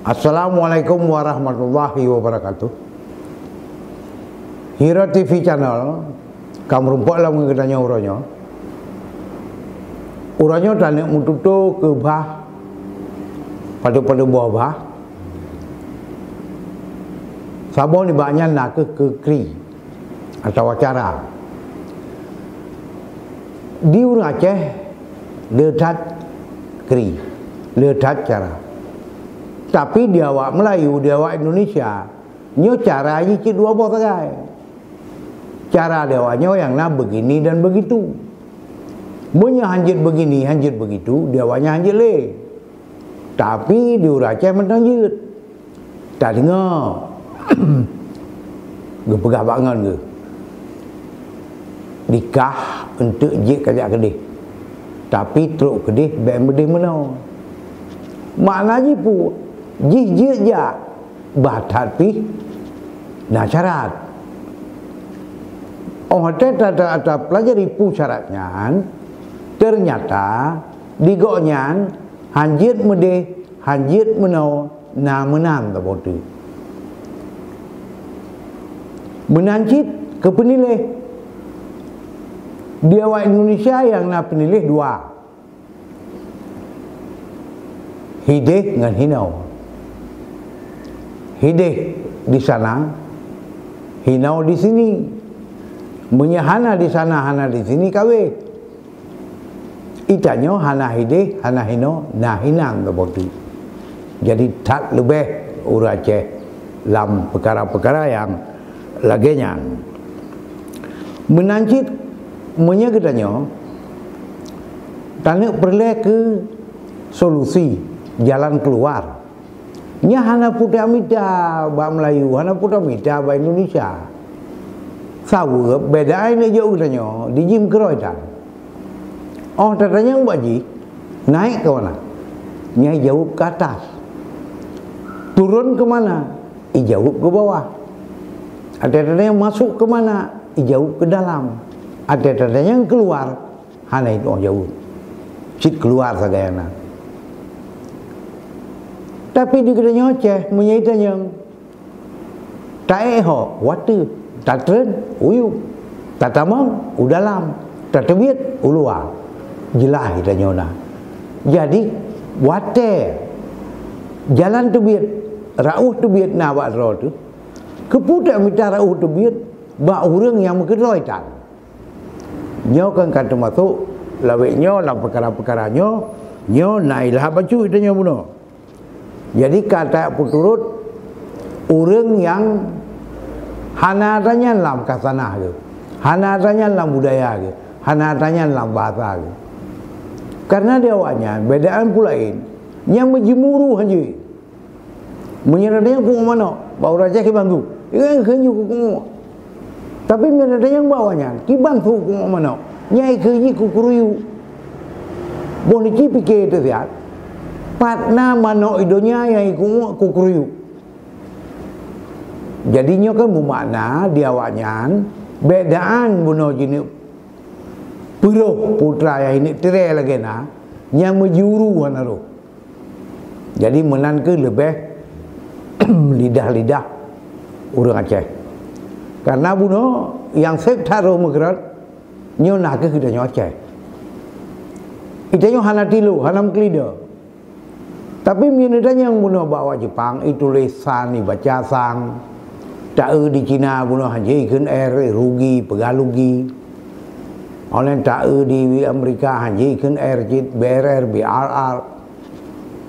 Assalamualaikum warahmatullahi wabarakatuh. Hira TV channel kamu rumput lah mengenanya uranya. Uranya tak nak mututu ke bah pada buah bah. Sabon ni banyak nak ke kri atau acara. Di urang Aceh ledat kri, ledat cara. Tapi dia awak Melayu, dia awak Indonesia, nyo cara ni cik dua boh sagai. Cara dia awaknya yang nak begini dan begitu. Punya hanjit begini, hanjit begitu, dia awaknya hanjit le. Tapi di urang Aceh menanjit. Tak dengar. Gepegah bangan ke. Nikah untuk jik kajak kedih. Tapi teruk kedih, baik bedih mana. Maknanya pun jik je batat pi nak syarat. Oh ada pelajari pu syaratnya. Ternyata digoknya hanjit medih, hanjit menau na menang tak bodoh. Menanjit ke penilih. Dia awak Indonesia yang nak penilih dua. Hideh dengan hinau. Hideh di sana, hinau di sini. Menyahana di sana, hana di sini kawe. Itanya hana hideh, hana hinau, nah hinang terbotu. Jadi tak lebih urang Aceh dalam perkara-perkara yang laginya. Menanjit menyegedanya tak nak perlu ke solusi jalan keluar. Nya hana putih amida ba Melayu, hana putih amida ba Indonesia. Sawa beda ini jauh katanya di jim keroi tak. Oh katanya buat ji naik ke mana? Nya jauh ke atas. Turun ke mana? Jauh ke bawah. Ada yang masuk ke mana? Jauh ke dalam. Ada yang keluar. Hana itu jauh. Cik keluar sagayana. Tapi di kedanya Aceh menyaitanya tak eho water, tak tren uyu, tak tamam udalam, tak tebiat uluar. Jelas kita nyona. Jadi water jalan tebiat rauh tebiat na bak ro tu. Kepudak minta rauh tebiat bak urang yang mengeroi tak. Nyo kan kata masuk lawek nyo lah perkara-perkara nyo nailah baju kita nyo bunuh. Jadi kata puturut orang yang hana adanya dalam kasanah ke, hana adanya dalam budaya ke, hana adanya dalam bahasa ke. Karena dia awaknya bedaan pulain yang menjemuru haji. Menyerahnya ku mana? Bau raja ki bantu. Yang kenyu ku. Tapi menyerahnya yang bawanya ki bantu ku mana? Nyai kenyi ku kuruyu. Boleh ki pikir tu siat. Patna mano idonya yang ikut kukuruyu. Jadinya kan bermakna dia awaknya bedaan bunuh jenis peruh putra yang ini tirai lagi na yang menjuru hanaru. Jadi menan ke lebih lidah-lidah orang Aceh. Karena bunuh yang sektaruh megerat nyo nak ke kita Aceh. Itanya hana tilu, hana kelida. Tapi minatnya yang bunuh bawa Jepang itu lesan ni baca sang. Tak di Cina bunuh hanjai kan air rugi pegalugi. Orang tak di Amerika hanjai kan air jit BRR BRR.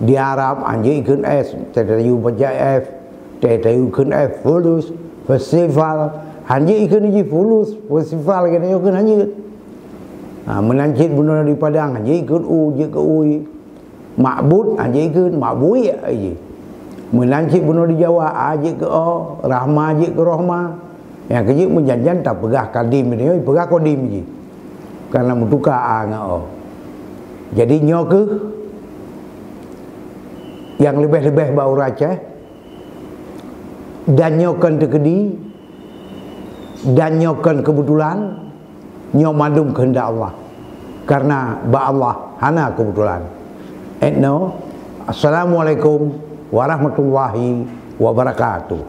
Di Arab hanjai kan S TTU baca F TTU kan F fulus festival hanjai kan ji fulus festival kan yo kan hanjai. Menancit bunuh di Padang hanjai kan U je ke U. Makbud aja ke makbui aja. Menancik bunuh di Jawa aja ke O, Rahma aja ke Rohma. Yang kerja menjanjan tak pegah kadim ni, pegah kodim je. Karena mutuka A dengan O. Jadi nyo ke yang lebih-lebih bau Aceh dan nyokan tekedi dan nyokan kebetulan nyo madum kehendak Allah. Karena ba Allah hana kebetulan. Assalamualaikum warahmatullahi wabarakatuh.